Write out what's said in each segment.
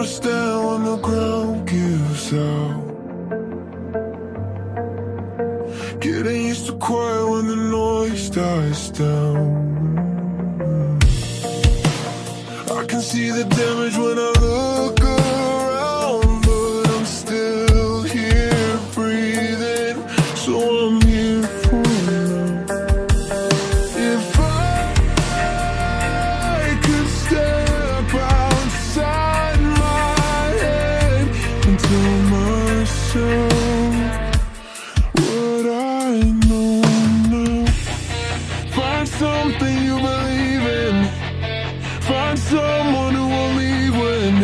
understand when the ground gives out. Getting used to quiet when the noise dies down. I can see the damage when I look around, but I'm still here breathing, so I'm here for now. If I could step outside my head and tell myself what I know now. Find something you believe in. Find someone who will leave when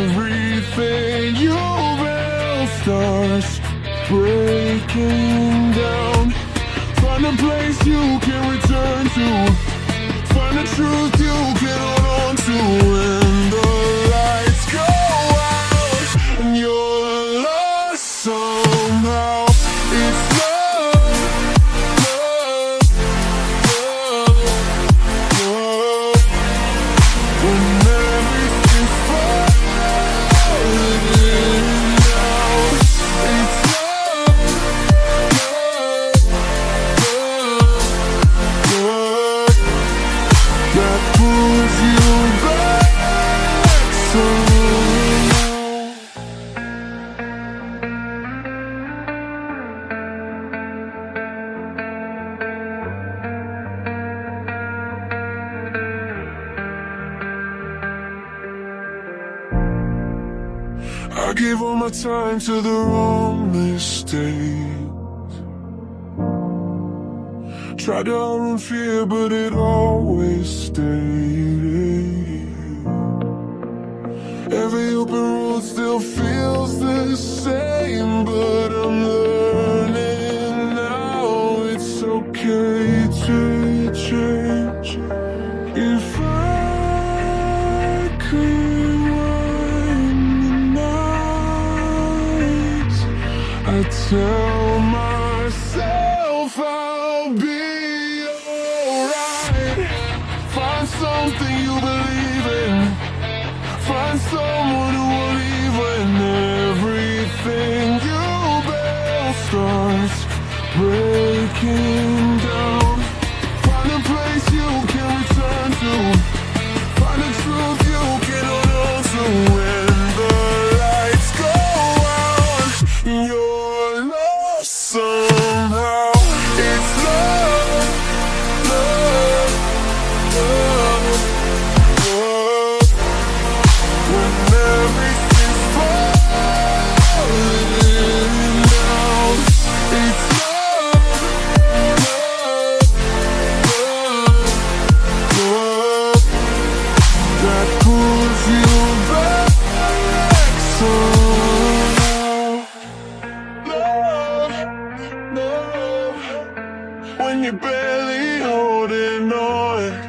everything you build starts breaking down. Find a place you can return to. Find the truth you can hold on to when the lights go out and you're lost somehow. It's love, love, love, love. When everything's falling down, it's love, love, love, love that pulls you back somehow. I gave all my time to the wrong mistake. Tried to outrun fear, but it always stayed. Every open road still feels the same, but I'm learning now it's okay to change. If I could wind the night, I tell myself I'll be alright. Find something you believe in. Find someone who will leave when everything you build starts breaking down. Find a place you can return to. Find the truth you can hold on to when the lights go out and you're lost somehow. It's love, love, love, love. When everything's falling down, it's love, love, love, love that pulls you back somehow. Love, love, when you're barely holding on.